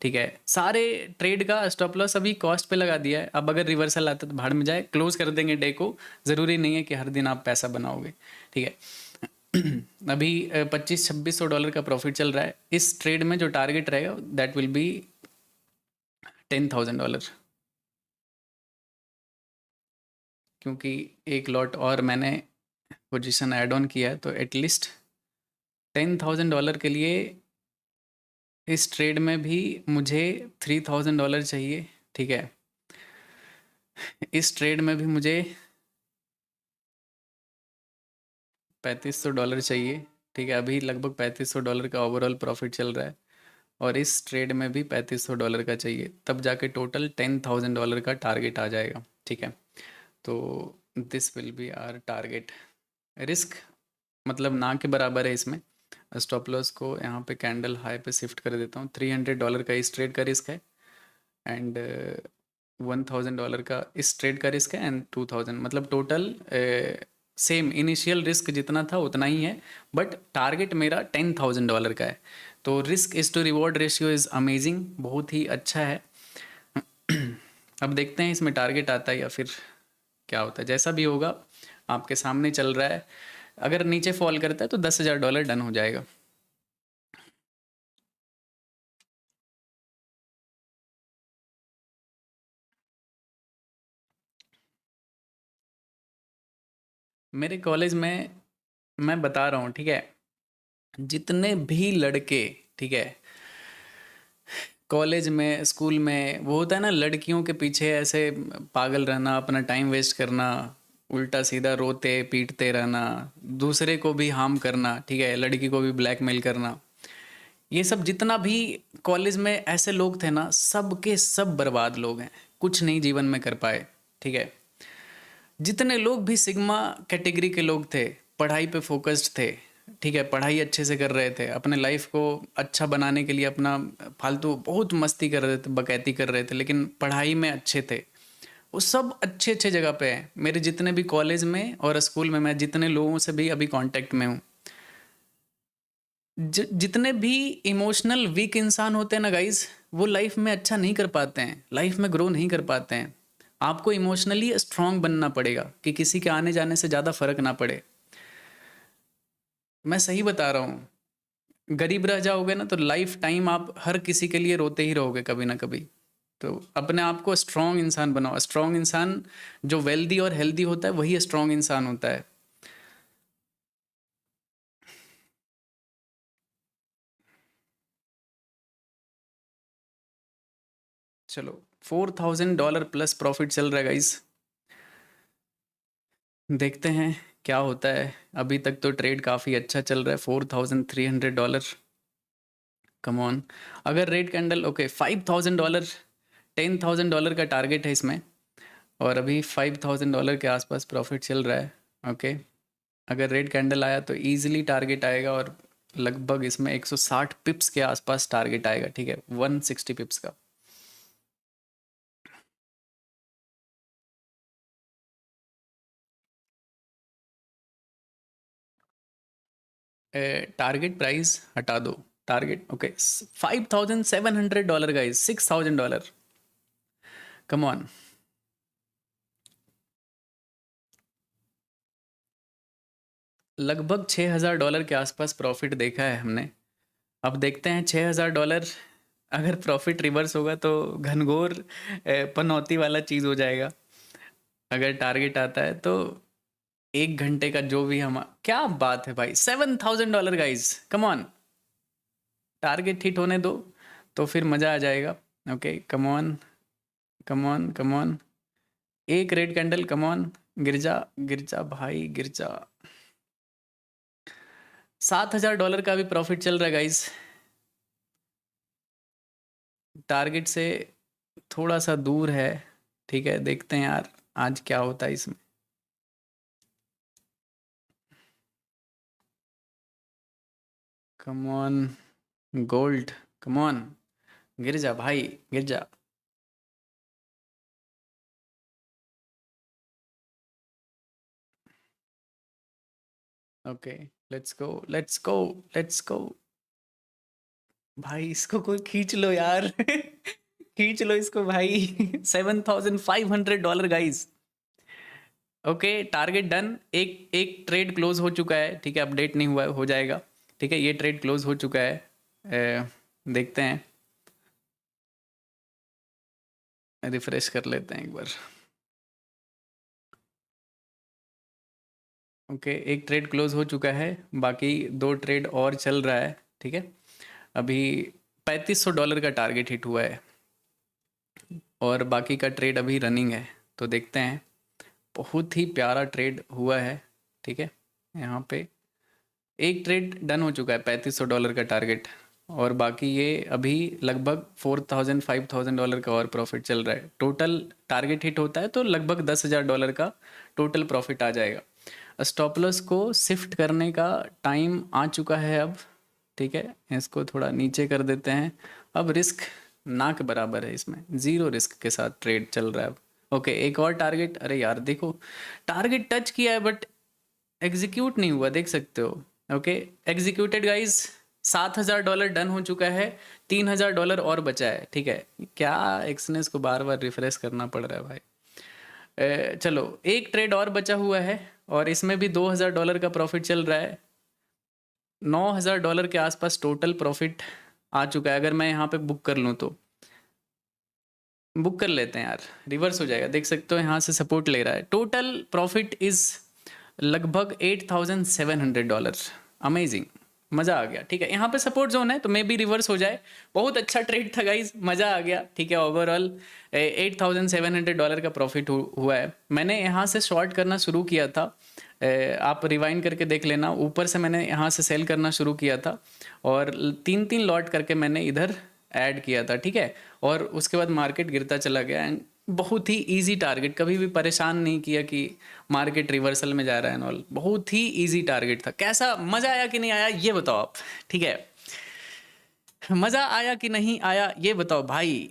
ठीक है, सारे ट्रेड का स्टॉप लॉस अभी कॉस्ट पे लगा दिया है। अब अगर रिवर्सल आता है तो भाड़ में जाए, क्लोज कर देंगे डे को। ज़रूरी नहीं है कि हर दिन आप पैसा बनाओगे, ठीक है। अभी 25-2600 डॉलर का प्रॉफिट चल रहा है। इस ट्रेड में जो टारगेट रहेगा दैट विल बी $10,000, क्योंकि एक लॉट और मैंने पोजीशन ऐड ऑन किया है, तो एटलीस्ट $10,000 के लिए इस ट्रेड में भी मुझे $3,000 चाहिए, ठीक है। इस ट्रेड में भी मुझे $3,500 चाहिए, ठीक है। अभी लगभग $3,500 का ओवरऑल प्रॉफिट चल रहा है, और इस ट्रेड में भी $3,500 का चाहिए, तब जाके टोटल $10,000 का टारगेट आ जाएगा, ठीक है। तो this will be our target. Risk मतलब ना के बराबर है इसमें। स्टॉप लॉस को यहाँ पे कैंडल हाई पे शिफ्ट कर देता हूँ। $300 का इस ट्रेड का रिस्क है, एंड $1,000 का इस ट्रेड का रिस्क है, एंड 2000, मतलब टोटल सेम इनिशियल रिस्क जितना था उतना ही है, बट टारगेट मेरा $10,000 का है। तो risk is to reward ratio is amazing, बहुत ही अच्छा है। अब देखते हैं इसमें टारगेट आता है या फिर क्या होता है। जैसा भी होगा आपके सामने चल रहा है। अगर नीचे फॉल करता है तो $10,000 डन हो जाएगा। मेरे कॉलेज में मैं बता रहा हूँ, ठीक है, जितने भी लड़के, ठीक है, कॉलेज में स्कूल में वो होता है ना, लड़कियों के पीछे ऐसे पागल रहना, अपना टाइम वेस्ट करना, उल्टा सीधा रोते पीटते रहना, दूसरे को भी हार्म करना, ठीक है, लड़की को भी ब्लैकमेल करना, ये सब जितना भी कॉलेज में ऐसे लोग थे ना, सब के सब बर्बाद लोग हैं, कुछ नहीं जीवन में कर पाए, ठीक है। जितने लोग भी सिग्मा कैटेगरी के लोग थे, पढ़ाई पे फोकस्ड थे, ठीक है, पढ़ाई अच्छे से कर रहे थे, अपने लाइफ को अच्छा बनाने के लिए अपना फालतू बहुत मस्ती कर रहे थे, बकैती कर रहे थे, लेकिन पढ़ाई में अच्छे थे, वो सब अच्छे अच्छे जगह पे हैं। मेरे जितने भी कॉलेज में और स्कूल में मैं जितने लोगों से भी अभी कांटेक्ट में हूँ, जितने भी इमोशनल वीक इंसान होते हैं ना गाइज, वो लाइफ में अच्छा नहीं कर पाते हैं, लाइफ में ग्रो नहीं कर पाते हैं। आपको इमोशनली स्ट्रांग बनना पड़ेगा कि किसी के आने जाने से ज़्यादा फर्क ना पड़े। मैं सही बता रहा हूँ। गरीब रह जाओगे ना तो लाइफ टाइम आप हर किसी के लिए रोते ही रहोगे कभी ना कभी। तो अपने आप को स्ट्रांग इंसान बनाओ। स्ट्रांग इंसान जो वेल्दी और हेल्दी होता है वही स्ट्रांग इंसान होता है। चलो, $4,000 प्लस प्रॉफिट चल रहा है गाइस। देखते हैं क्या होता है। अभी तक तो ट्रेड काफ़ी अच्छा चल रहा है। $4,300, कम ऑन। अगर रेड कैंडल, ओके, $5,000, $10,000 का टारगेट है इसमें, और अभी $5,000 के आसपास प्रॉफिट चल रहा है, ओके। अगर रेड कैंडल आया तो इजीली टारगेट आएगा, और लगभग इसमें 160 पिप्स के आसपास टारगेट आएगा, ठीक है, 160 पिप्स का। टारगेट प्राइस हटा दो। Target, okay, $5,700 guys, $6,000, come on. लगभग $6,000 के आसपास प्रॉफिट देखा है हमने। अब देखते हैं $6,000 अगर प्रॉफिट रिवर्स होगा तो घनघोर पनौती वाला चीज़ हो जाएगा। अगर टारगेट आता है तो 1 घंटे का जो भी हम, क्या बात है भाई, $7,000 guys, come on. Target hit होने दो तो फिर मज़ा आ जाएगा। Okay, come on, come on, come on. एक रेड कैंडल, कम ऑन, गिर जा, गिर जा भाई, गिर जा। $7,000 का भी प्रॉफिट चल रहा है गाइज। टारगेट से थोड़ा सा दूर है, ठीक है, देखते हैं यार आज क्या होता है इसमें। Come on gold, come on, गिर जा भाई, गिर जा। Okay, let's go, let's go, let's go भाई इसको कोई खींच लो यार। खींच लो इसको भाई। $7,500 गाइस। Okay, target done. एक एक ट्रेड क्लोज हो चुका है, ठीक है, अपडेट नहीं हुआ है, हो जाएगा। ठीक है, ये ट्रेड क्लोज हो चुका है। देखते हैं, रिफ्रेश कर लेते हैं एक बार। ओके, एक ट्रेड क्लोज हो चुका है, बाकी दो ट्रेड और चल रहा है। ठीक है, अभी $3500 का टारगेट हिट हुआ है और बाकी का ट्रेड अभी रनिंग है। तो देखते हैं, बहुत ही प्यारा ट्रेड हुआ है। ठीक है, यहाँ पे एक ट्रेड डन हो चुका है, $3500 का टारगेट, और बाकी ये अभी लगभग $4000 $5000 का और प्रॉफिट चल रहा है। टोटल टारगेट हिट होता है तो लगभग $10,000 का टोटल प्रॉफिट आ जाएगा। स्टॉप लॉस को शिफ्ट करने का टाइम आ चुका है अब। ठीक है, इसको थोड़ा नीचे कर देते हैं। अब रिस्क ना के बराबर है, इसमें ज़ीरो रिस्क के साथ ट्रेड चल रहा है अब। ओके, एक और टारगेट। अरे यार देखो, टारगेट टच किया है बट एग्जीक्यूट नहीं हुआ, देख सकते हो। Okay, executed guys. $7,000 डन हो चुका है, $3,000 और बचा है। ठीक है, क्या एक्सनेस को बार बार रिफ्रेश करना पड़ रहा है भाई। चलो, एक ट्रेड और बचा हुआ है और इसमें भी $2,000 का प्रॉफिट चल रहा है। $9,000 के आसपास टोटल प्रॉफिट आ चुका है। अगर मैं यहाँ पे बुक कर लूँ तो बुक कर लेते हैं यार, रिवर्स हो जाएगा। देख सकते हो यहाँ से सपोर्ट ले रहा है। टोटल प्रॉफिट इज लगभग $8,700। अमेजिंग, मज़ा आ गया। ठीक है, यहाँ पे सपोर्ट जोन है तो मे भी रिवर्स हो जाए। बहुत अच्छा ट्रेड था गाइज, मज़ा आ गया। ठीक है, ओवरऑल $8,700 का प्रॉफिट हुआ है। मैंने यहाँ से शॉर्ट करना शुरू किया था, आप रिवाइंड करके देख लेना। ऊपर से मैंने यहाँ से सेल करना शुरू किया था और 3-3 लॉट करके मैंने इधर ऐड किया था। ठीक है, और उसके बाद मार्केट गिरता चला गया एंड बहुत ही इजी टारगेट, कभी भी परेशान नहीं किया कि मार्केट रिवर्सल में जा रहा है एंड ऑल। बहुत ही इजी टारगेट था। कैसा, मज़ा आया कि नहीं आया ये बताओ आप। ठीक है, मज़ा आया कि नहीं आया ये बताओ भाई।